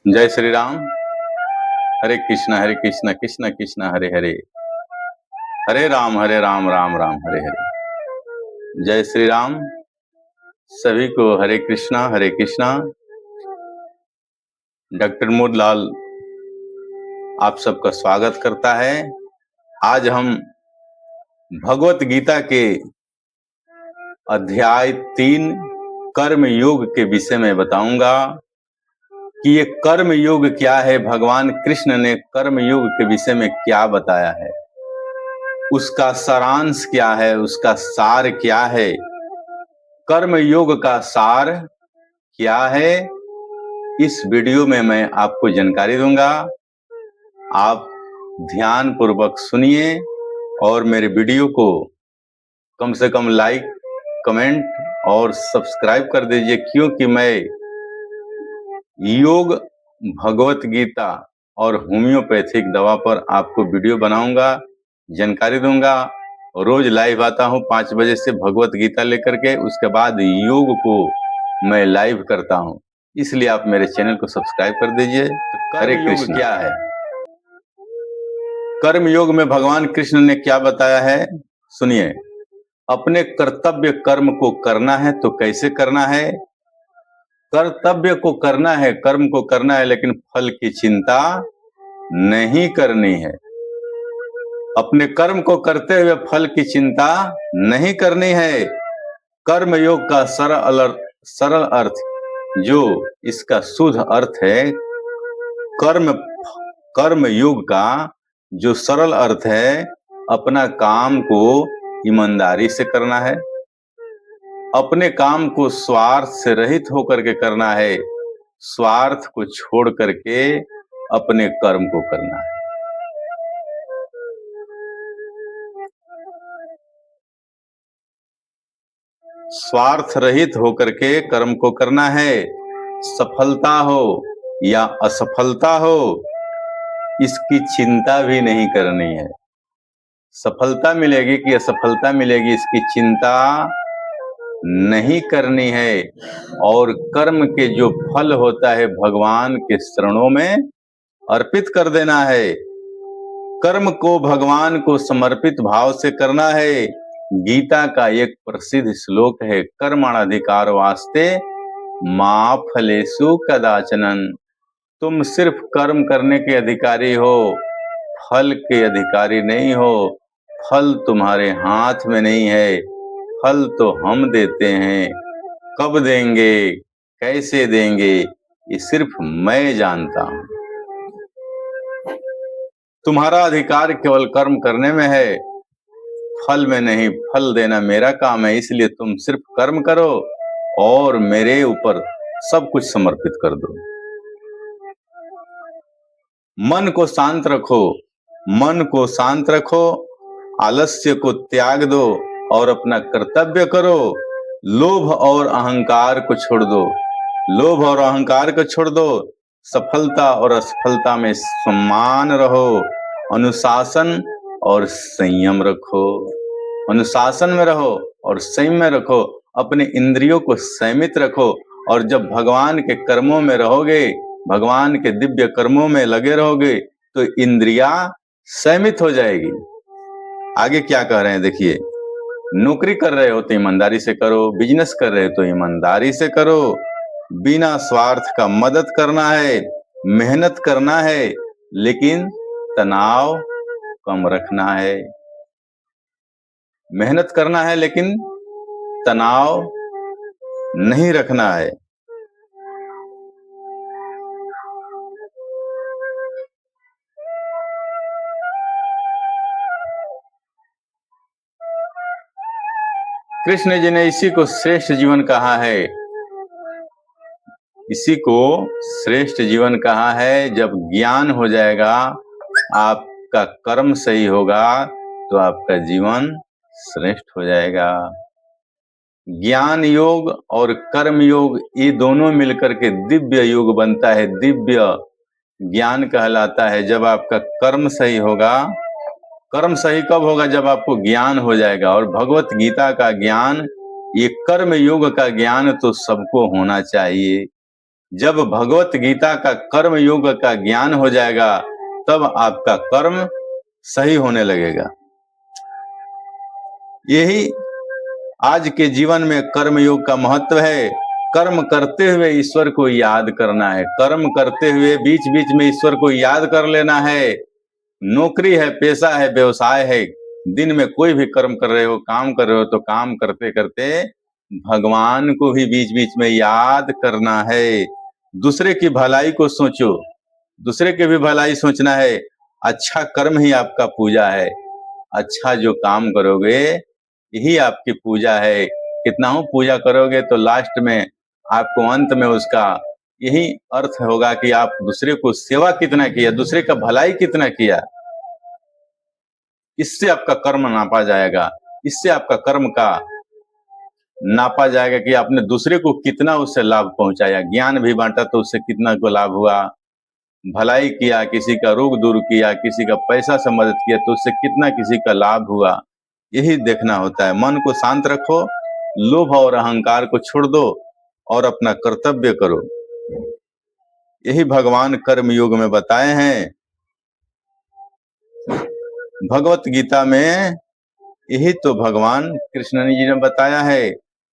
जय श्री राम। हरे कृष्णा कृष्ण कृष्ण हरे हरे, हरे राम राम राम हरे हरे। जय श्री राम। सभी को हरे कृष्णा। डॉक्टर मोदलाल आप सबका स्वागत करता है। आज हम भगवत गीता के अध्याय 3 कर्म योग के विषय में बताऊंगा कि ये कर्म योग क्या है। भगवान कृष्ण ने कर्म योग के विषय में क्या बताया है, उसका सारांश क्या है, उसका सार क्या है, कर्म योग का सार क्या है, इस वीडियो में मैं आपको जानकारी दूंगा। आप ध्यान पूर्वक सुनिए और मेरे वीडियो को कम से कम लाइक, कमेंट और सब्सक्राइब कर दीजिए, क्योंकि मैं योग, भगवत गीता और होम्योपैथिक दवा पर आपको वीडियो बनाऊंगा, जानकारी दूंगा। रोज लाइव आता हूं 5 बजे से भगवत गीता लेकर के, उसके बाद योग को मैं लाइव करता हूं, इसलिए आप मेरे चैनल को सब्सक्राइब कर दीजिए। तो हरे कृष्ण। क्या है कर्म योग में भगवान कृष्ण ने क्या बताया है, सुनिए। अपने कर्तव्य कर्म को करना है तो कैसे करना है? कर्तव्य को करना है, कर्म को करना है, लेकिन फल की चिंता नहीं करनी है। अपने कर्म को करते हुए फल की चिंता नहीं करनी है। कर्म योग का सरल अर्थ, जो इसका शुद्ध अर्थ है, कर्म योग का जो सरल अर्थ है, अपना काम को ईमानदारी से करना है, अपने काम को स्वार्थ से रहित होकर के करना है, स्वार्थ को छोड़ करके अपने कर्म को करना है। स्वार्थ रहित होकर के कर्म को करना है। सफलता हो या असफलता हो, इसकी चिंता भी नहीं करनी है। सफलता मिलेगी कि असफलता मिलेगी, इसकी चिंता नहीं करनी है। और कर्म के जो फल होता है, भगवान के चरणों में अर्पित कर देना है। कर्म को भगवान को समर्पित भाव से करना है। गीता का एक प्रसिद्ध श्लोक है, कर्मणाधिकार वास्ते मा फलेषु कदाचन। तुम सिर्फ कर्म करने के अधिकारी हो, फल के अधिकारी नहीं हो। फल तुम्हारे हाथ में नहीं है, फल तो हम देते हैं। कब देंगे, कैसे देंगे, ये सिर्फ मैं जानता हूं। तुम्हारा अधिकार केवल कर्म करने में है, फल में नहीं। फल देना मेरा काम है, इसलिए तुम सिर्फ कर्म करो और मेरे ऊपर सब कुछ समर्पित कर दो। मन को शांत रखो, मन को शांत रखो, आलस्य को त्याग दो और अपना कर्तव्य करो। लोभ और अहंकार को छोड़ दो, लोभ और अहंकार को छोड़ दो। सफलता और असफलता में समान रहो। अनुशासन और संयम रखो, अनुशासन में रहो और संयम में रखो। अपने इंद्रियों को संयमित रखो, और जब भगवान के कर्मों में रहोगे, भगवान के दिव्य कर्मों में लगे रहोगे, तो इंद्रियां संयमित हो जाएगी। आगे क्या कह रहे हैं देखिए। नौकरी कर रहे हो तो ईमानदारी से करो, बिजनेस कर रहे हो तो ईमानदारी से करो। बिना स्वार्थ का मदद करना है, मेहनत करना है, लेकिन तनाव कम रखना है। मेहनत करना है लेकिन तनाव नहीं रखना है। कृष्ण जी ने इसी को श्रेष्ठ जीवन कहा है, इसी को श्रेष्ठ जीवन कहा है। जब ज्ञान हो जाएगा, आपका कर्म सही होगा, तो आपका जीवन श्रेष्ठ हो जाएगा। ज्ञान योग और कर्म योग, ये दोनों मिलकर के दिव्य योग बनता है, दिव्य ज्ञान कहलाता है। जब आपका कर्म सही होगा, कर्म सही कब होगा? जब आपको ज्ञान हो जाएगा। और भगवत गीता का ज्ञान, ये कर्म योग का ज्ञान तो सबको होना चाहिए। जब भगवत गीता का कर्म योग का ज्ञान हो जाएगा तब आपका कर्म सही होने लगेगा। यही आज के जीवन में कर्म योग का महत्व है। कर्म करते हुए ईश्वर को याद करना है, कर्म करते हुए बीच बीच में ईश्वर को याद कर लेना है। नौकरी है, पैसा है, व्यवसाय है, दिन में कोई भी कर्म कर रहे हो, काम कर रहे हो, तो काम करते करते भगवान को भी बीच बीच में याद करना है। दूसरे की भलाई को सोचो, दूसरे की भी भलाई सोचना है। अच्छा कर्म ही आपका पूजा है, अच्छा जो काम करोगे यही आपकी पूजा है। कितना हो पूजा करोगे तो लास्ट में आपको अंत में उसका यही अर्थ होगा कि आप दूसरे को सेवा कितना किया, दूसरे का भलाई कितना किया। इससे आपका कर्म नापा जाएगा, इससे आपका कर्म का नापा जाएगा कि आपने दूसरे को कितना उससे लाभ पहुंचाया। ज्ञान भी बांटा तो उससे कितना को लाभ हुआ, भलाई किया, किसी का रोग दूर किया, किसी का पैसा से मदद किया तो उससे कितना किसी का लाभ हुआ, यही देखना होता है। मन को शांत रखो, लोभ और अहंकार को छोड़ दो और अपना कर्तव्य करो। यही भगवान कर्म योग में बताए हैं। भगवत गीता में यही तो भगवान कृष्ण जी ने बताया है,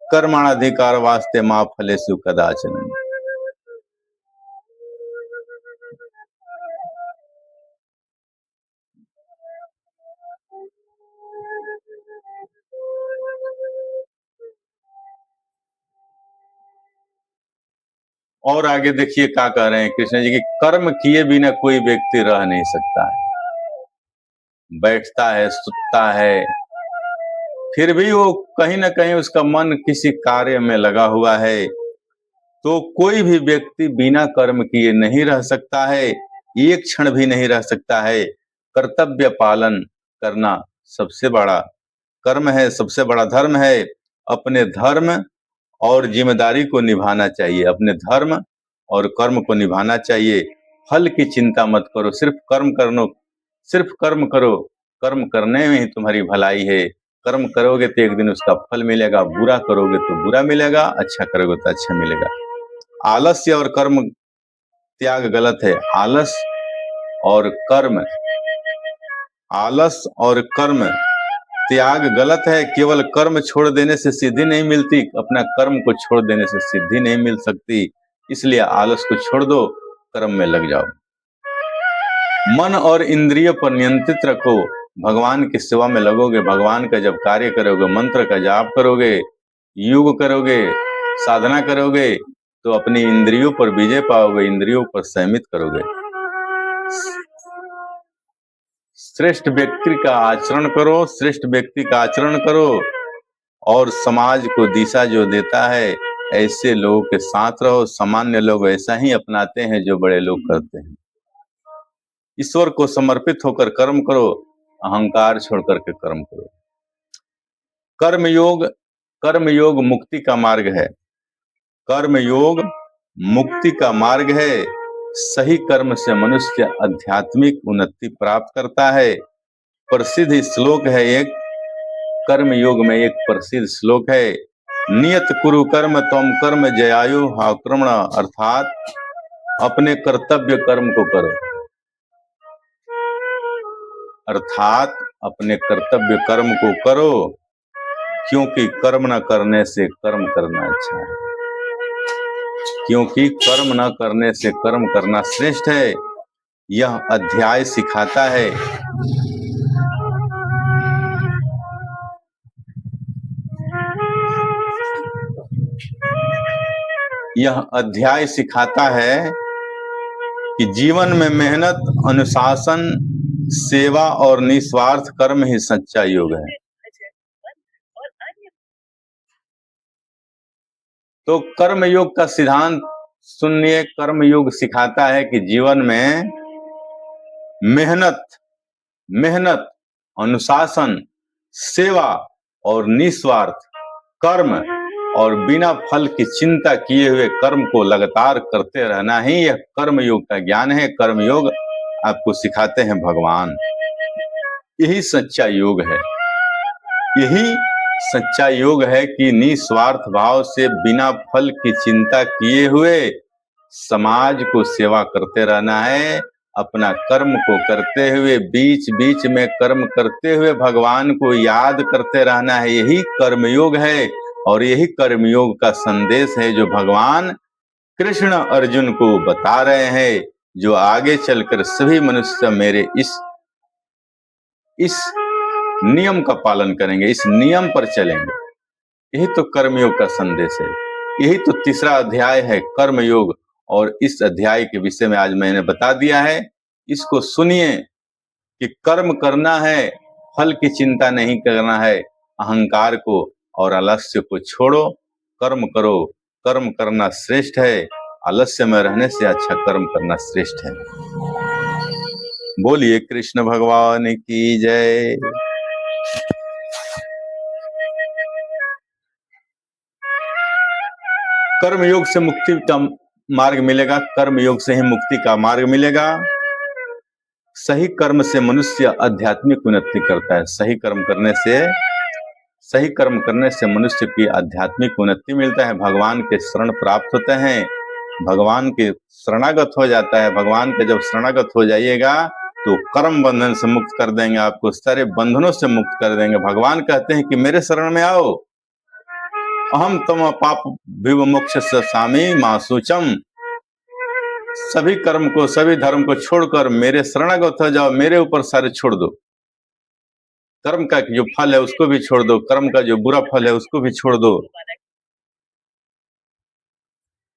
कर्मणाधिकार वास्ते मां फलेषु कदाचन। और आगे देखिए क्या कह रहे हैं कृष्ण जी की, कर्म किए बिना कोई व्यक्ति रह नहीं सकता है। बैठता है, सुतता है, फिर भी वो कहीं ना कहीं उसका मन किसी कार्य में लगा हुआ है। तो कोई भी व्यक्ति बिना कर्म किए नहीं रह सकता है, एक क्षण भी नहीं रह सकता है। कर्तव्य पालन करना सबसे बड़ा कर्म है, सबसे बड़ा धर्म है। अपने धर्म और जिम्मेदारी को निभाना चाहिए, अपने धर्म और कर्म को निभाना चाहिए। फल की चिंता मत करो, सिर्फ कर्म करो, सिर्फ कर्म करो। कर्म करने में ही तुम्हारी भलाई है। कर्म करोगे तो एक दिन उसका फल मिलेगा, बुरा करोगे तो बुरा मिलेगा, अच्छा करोगे तो अच्छा मिलेगा। आलस्य और कर्म त्याग गलत है। आलस और कर्म, आलस और कर्म त्याग गलत है। केवल कर्म छोड़ देने से सिद्धि नहीं मिलती, अपना कर्म को छोड़ देने से सिद्धि नहीं मिल सकती। इसलिए आलस को छोड़ दो, कर्म में लग जाओ। मन और इंद्रिय पर नियंत्रित रखो। भगवान की सेवा में लगोगे, भगवान का जब कार्य करोगे, मंत्र का जाप करोगे, योग करोगे, साधना करोगे तो अपनी इंद्रियों पर विजय पाओगे, इंद्रियों पर संयमित करोगे। श्रेष्ठ व्यक्ति का आचरण करो, श्रेष्ठ व्यक्ति का आचरण करो और समाज को दिशा जो देता है ऐसे लोगों के साथ रहो। सामान्य लोग ऐसा ही अपनाते हैं जो बड़े लोग करते हैं। ईश्वर को समर्पित होकर कर्म करो, अहंकार छोड़ करके कर्म करो। कर्म योग मुक्ति का मार्ग है। कर्म योग मुक्ति का मार्ग है। सही कर्म से मनुष्य आध्यात्मिक उन्नति प्राप्त करता है। प्रसिद्ध श्लोक है एक, कर्म योग में एक प्रसिद्ध श्लोक है, नियत कुरु कर्म त्वम कर्म जयायु हाक्रमण, अर्थात अपने कर्तव्य कर्म को करो, अर्थात अपने कर्तव्य कर्म को करो, क्योंकि कर्म न करने से कर्म करना अच्छा है, क्योंकि कर्म न करने से कर्म करना श्रेष्ठ है। यह अध्याय सिखाता है। यह अध्याय सिखाता है कि जीवन में मेहनत, अनुशासन, सेवा और निस्वार्थ कर्म ही सच्चा योग है। तो कर्म योग का सिद्धांत सुनिए। कर्म योग सिखाता है कि जीवन में मेहनत, अनुशासन, सेवा और निस्वार्थ कर्म और बिना फल की चिंता किए हुए कर्म को लगातार करते रहना ही यह कर्म योग का ज्ञान है। कर्म योग आपको सिखाते हैं भगवान। यही सच्चा योग है, यही सच्चा योग है कि निस्वार्थ भाव से बिना फल की चिंता किए हुए समाज को सेवा करते रहना है, अपना कर्म को करते हुए, बीच बीच में कर्म करते हुए भगवान को याद करते रहना है। यही कर्मयोग है और यही कर्मयोग का संदेश है जो भगवान कृष्ण अर्जुन को बता रहे हैं, जो आगे चलकर सभी मनुष्य मेरे इस नियम का पालन करेंगे, इस नियम पर चलेंगे। यही तो कर्मयोग का संदेश है। यही तो तीसरा अध्याय है कर्मयोग, और इस अध्याय के विषय में आज मैंने बता दिया है। इसको सुनिए कि कर्म करना है, फल की चिंता नहीं करना है। अहंकार को और आलस्य को छोड़ो, कर्म करो। कर्म करना श्रेष्ठ है, आलस्य में रहने से अच्छा कर्म करना श्रेष्ठ है। बोलिए कृष्ण भगवान की जय। कर्मयोग से मुक्ति का मार्ग मिलेगा, कर्मयोग से ही मुक्ति का मार्ग मिलेगा। सही कर्म से मनुष्य आध्यात्मिक उन्नति करता है। सही कर्म करने से मनुष्य की आध्यात्मिक उन्नति मिलता है, भगवान के शरण प्राप्त होते हैं, भगवान के शरणागत हो जाता है। भगवान के जब शरणागत हो जाइएगा तो कर्म बंधन से मुक्त कर देंगे, आपको सारे बंधनों से मुक्त कर देंगे। भगवान कहते हैं कि मेरे शरण में आओ, अहम तम पाप विमोक्षस्य सामी मां शुचम। सभी कर्म को, सभी धर्म को छोड़कर मेरे शरणागत हो जाओ, मेरे ऊपर सारे छोड़ दो। कर्म का जो फल है उसको भी छोड़ दो, कर्म का जो बुरा फल है उसको भी छोड़ दो।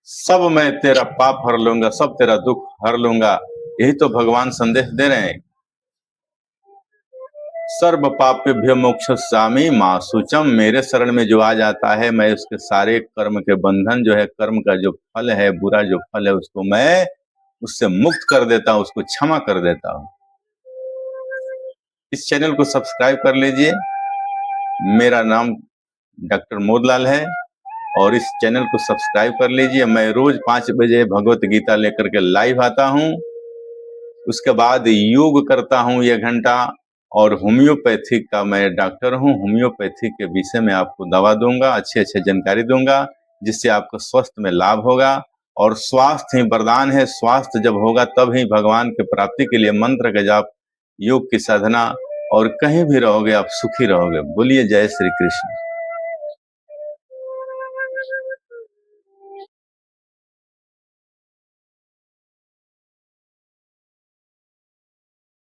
सब मैं तेरा पाप हर लूंगा, सब तेरा दुख हर लूंगा। यही तो भगवान संदेश दे रहे हैं। सर्व पापेभ्यो मोक्षयिष्यामि मां शुचम। मेरे शरण में जो आ जाता है, मैं उसके सारे कर्म के बंधन जो है, कर्म का जो फल है, बुरा जो फल है, उसको मैं उससे मुक्त कर देता हूँ, उसको क्षमा कर देता हूँ। इस चैनल को सब्सक्राइब कर लीजिए। मेरा नाम डॉक्टर मोदलाल है और इस चैनल को सब्सक्राइब कर लीजिए। मैं रोज 5 बजे भगवत गीता लेकर के लाइव आता हूँ। उसके बाद योग करता हूँ 1 घंटा, और होम्योपैथी का मैं डॉक्टर हूँ। होम्योपैथी के विषय में आपको दवा दूंगा, अच्छे जानकारी दूंगा, जिससे आपको स्वास्थ्य में लाभ होगा। और स्वास्थ्य ही वरदान है। स्वास्थ्य जब होगा तब ही भगवान की प्राप्ति के लिए मंत्र का जाप, योग की साधना, और कहीं भी रहोगे आप सुखी रहोगे। बोलिए जय श्री कृष्ण।